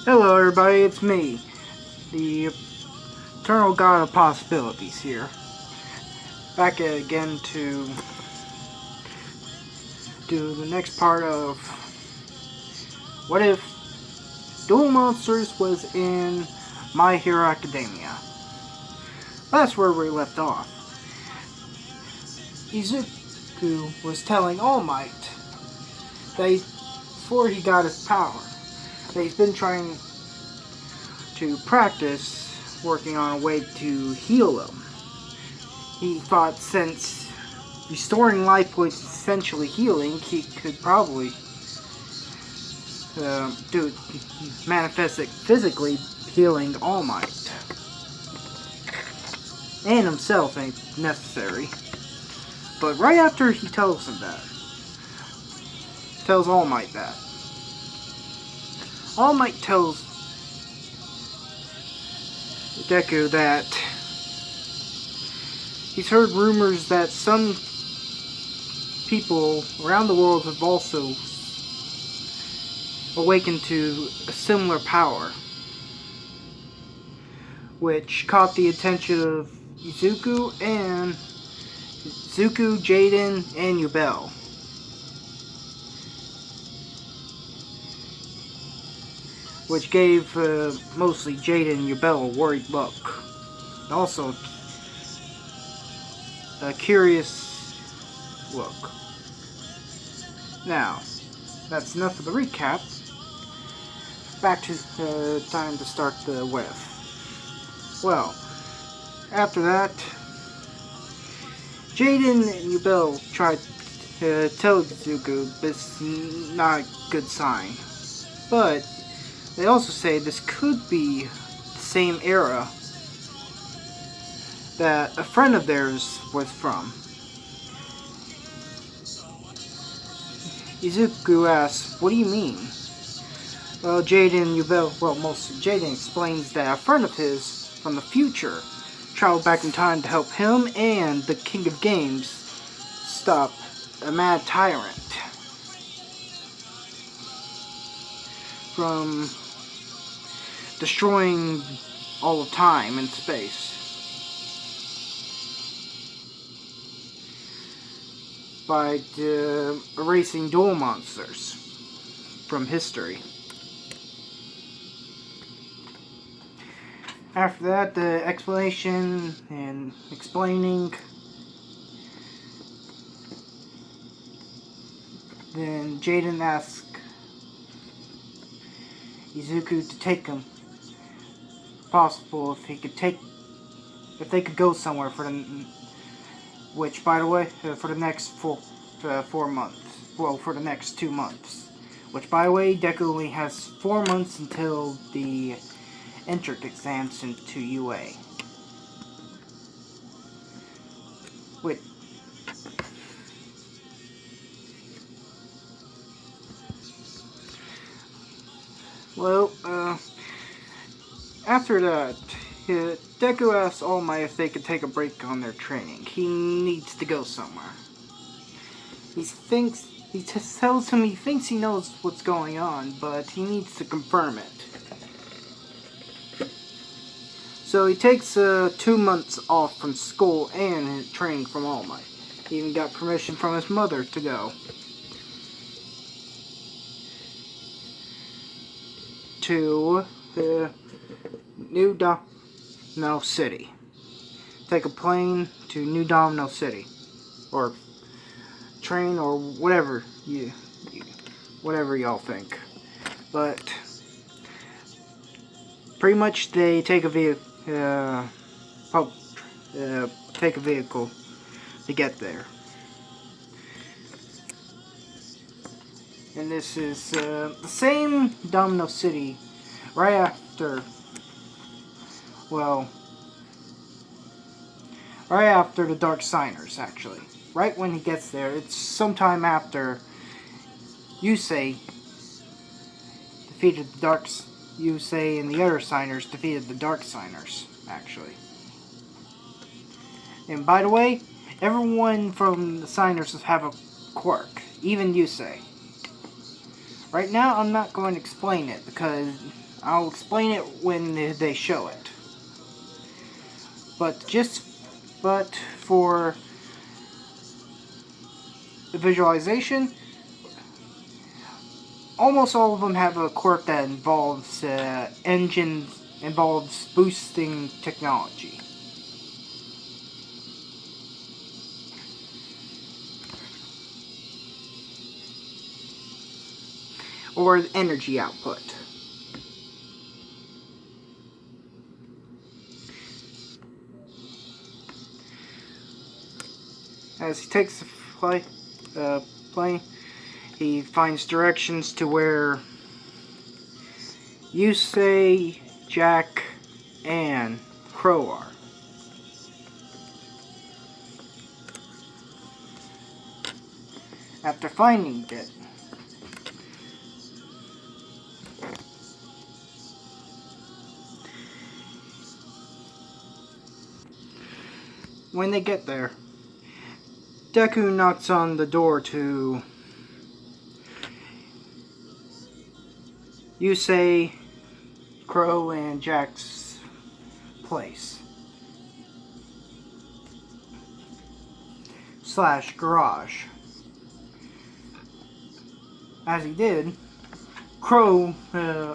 Hello everybody, it's me, the eternal god of possibilities here. Back again to do the next part of what if Duel Monsters was in My Hero Academia. That's where we left off. Izuku was telling All Might that before he got his power, that he's been trying to practice working on a way to heal him. He thought since restoring life was essentially healing, he could probably manifest it physically, healing All Might. And himself ain't necessary. But right after he tells him that, tells All Might that, All Might tells Deku that he's heard rumors that some people around the world have also awakened to a similar power, which caught the attention of Izuku, Jaden, and Yubel. Which gave mostly Jaden and Yubel a worried look. Also, a curious look. Now, that's enough of the recap. Back to time to start the with. Well, after that, Jaden and Yubel tried to tell Izuku this is not a good sign. But they also say this could be the same era that a friend of theirs was from. Izuku asks, "What do you mean?" Well, Jaden explains that a friend of his from the future traveled back in time to help him and the King of Games stop a mad tyrant from destroying all of time and space by erasing duel monsters from history. After that, the explanation and explaining, then Jaden asks Izuku to take him. Possible if they could go somewhere for the, which by the way, for the next 4 months. Well, for the next 2 months. Which by the way, Deku only has 4 months until the entrance exams into UA. Wait. Well, after that, Deku asks All Might if they could take a break on their training. He needs to go somewhere. He just tells him he thinks he knows what's going on, but he needs to confirm it. So he takes 2 months off from school and training from All Might. He even got permission from his mother to go. To New Domino City. Take a plane to New Domino City. Or train, or whatever whatever y'all think. But pretty much they take a vehicle to get there. And this is the same Domino City right after the Dark Signers, actually. Right when he gets there, it's sometime after Yusei defeated the Yusei and the other Signers defeated the Dark Signers, actually. And by the way, everyone from the Signers have a quirk, even Yusei. Right now, I'm not going to explain it because I'll explain it when they show it. But for the visualization, almost all of them have a quirk that involves involves boosting technology. Or energy output. As he takes the plane, he finds directions to where Yusei, Jack, and Crow are. After finding it, when they get there, Deku knocks on the door to Yusei, Crow, and Jack's place / garage. As he did, Crow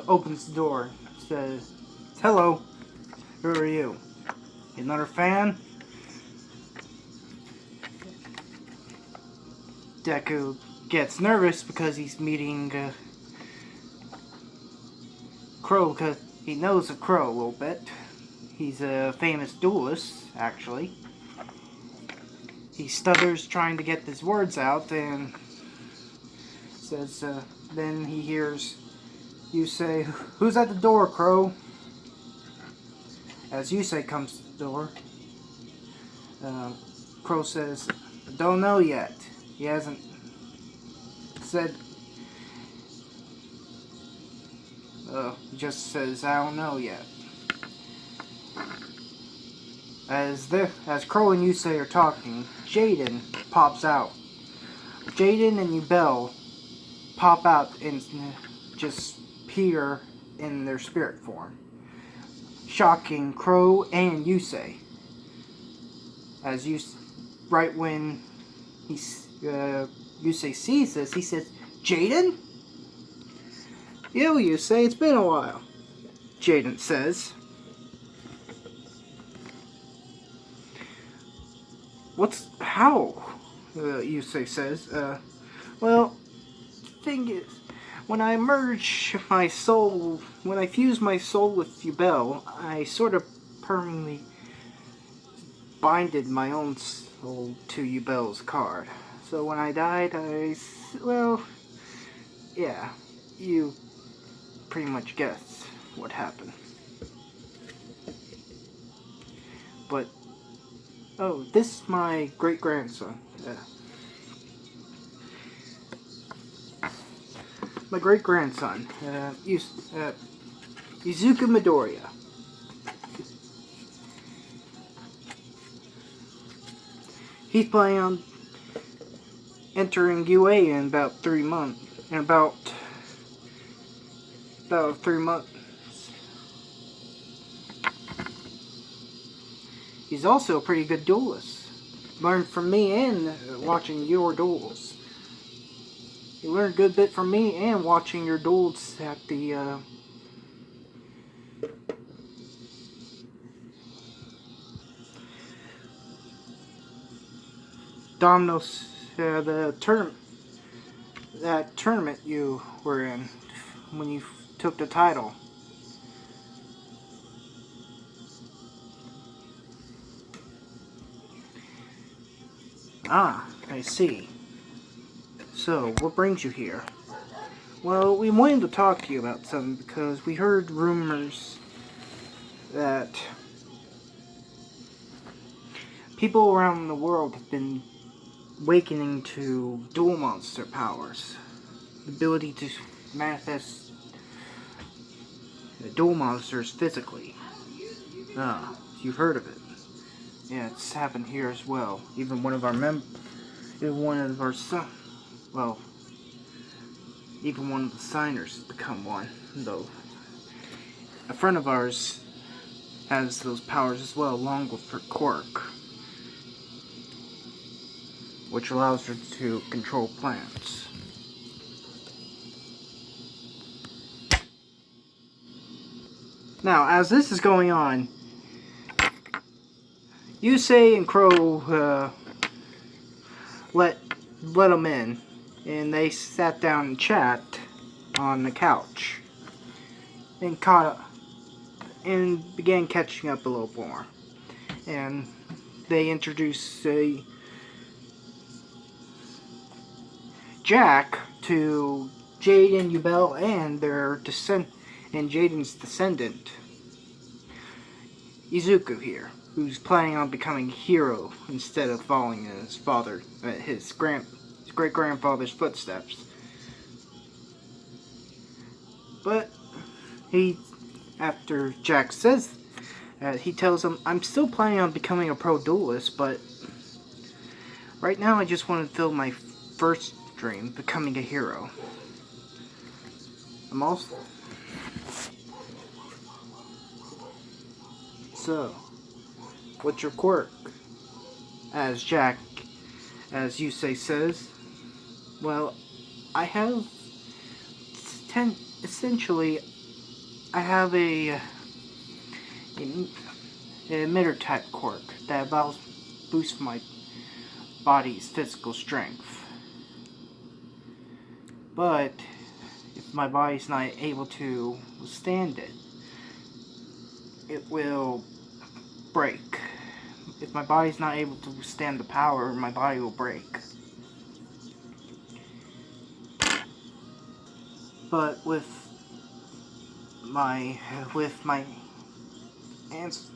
opens the door, says, "Hello, who are you? Another fan?" Deku gets nervous because he's meeting Crow, because he knows of Crow a little bit. He's a famous duelist, actually. He stutters trying to get his words out and says, then he hears Yusei, "Who's at the door, Crow?" As Yusei comes to the door, Crow says, "Don't know yet." He hasn't said, he just says, "I don't know yet." As Crow and Yusei are talking, Jaden pops out. Jaden and Yubel pop out and just appear in their spirit form, shocking Crow and Yusei. Right when Yusei sees this, he says, "Jaden?" "Yo, Yusei, it's been a while," Jaden says. How? Yusei says, well, thing is, when I fuse my soul with Yubel, I sort of permanently binded my own soul to Yubel's card. So when I died, yeah, you pretty much guessed what happened. But, oh, this is my great-grandson. My great-grandson, Izuku Midoriya. He's planning on entering UA in about 3 months. In about 3 months. He's also a pretty good duelist. Learned from me and watching your duels. He learned a good bit from me and watching your duels at the Domino's, the tournament you were in when you took the title. Ah, I see. So, what brings you here? Well, we wanted to talk to you about something because we heard rumors that people around the world have been awakening to dual monster powers. The ability to manifest dual monsters physically. You've heard of it. Yeah, it's happened here as well. Even one of our even one of the signers become one, though a friend of ours has those powers as well, along with her quirk, which allows her to control plants. Now, as this is going on, Yusei and Crow let them in, and they sat down and chat on the couch, and began catching up a little more. And they introduced Jack to Jade and Yubel and Jaden's descendant, Izuku here, who's planning on becoming a hero instead of following his father, his great-grandfather's footsteps. But after Jack says that, he tells him, "I'm still planning on becoming a pro duelist, but right now I just want to fulfill my first dream, becoming a hero. I'm also..." "So, what's your quirk?" As Yusei says, "Well, I have essentially, I have a emitter type quirk that boosts my body's physical strength. But if my body's not able to withstand it, it will break. If my body's not able to withstand the power, my body will break. But with my aunt's,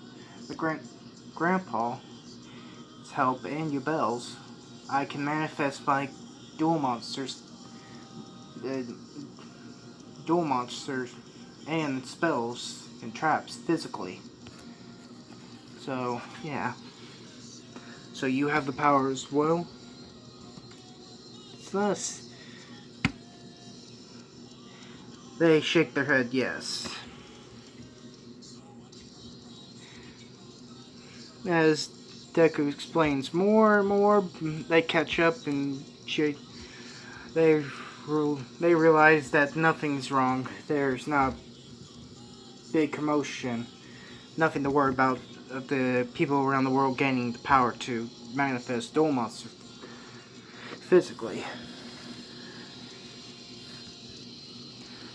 grandpa's help and Yubel's, I can manifest my duel monsters and spells and traps physically. So, yeah. So you have the power as well?" Thus, they shake their head yes. As Deku explains more and more, they catch up and they realize that nothing's wrong. There's not a big commotion. Nothing to worry about of the people around the world gaining the power to manifest duel monsters physically.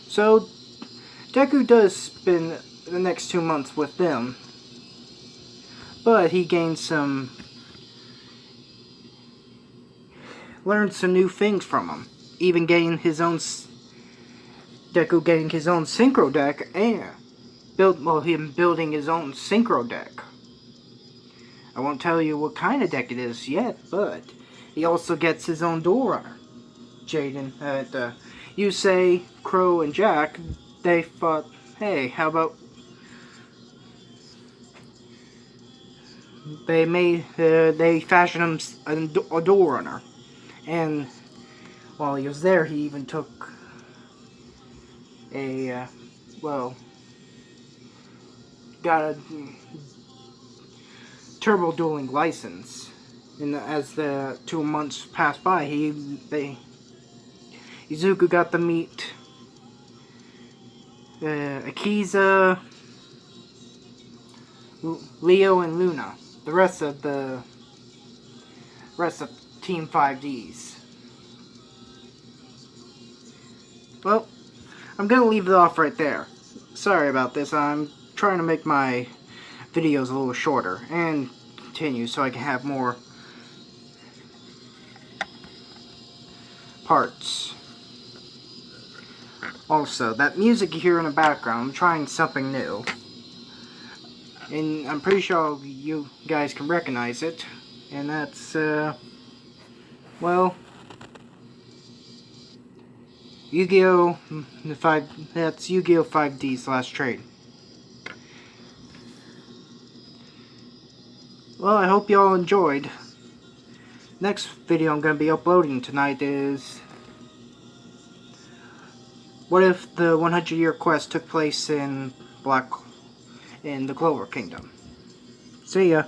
So, Deku does spend the next 2 months with them, but he learned some new things from them. Even Deku getting his own synchro deck and him building his own synchro deck. I won't tell you what kind of deck it is yet, but he also gets his own duel runner. Yusei, Crow, and Jack, they thought, hey, how about they fashioned him a duel runner. And while he was there, he even took got a turbo dueling license. And as the 2 months passed by, Izuku got to meet Akiza, Leo, and Luna. The rest of Team 5Ds. Well, I'm gonna leave it off right there. Sorry about this. I'm trying to make my videos a little shorter and continue so I can have more parts. Also, that music you hear in the background, I'm trying something new. And I'm pretty sure you guys can recognize it. And that's, Yu-Gi-Oh! That's Yu-Gi-Oh! 5D/trade. Well, I hope y'all enjoyed. Next video I'm going to be uploading tonight is... what if the 100-year quest took place in Black in the Clover Kingdom. See ya.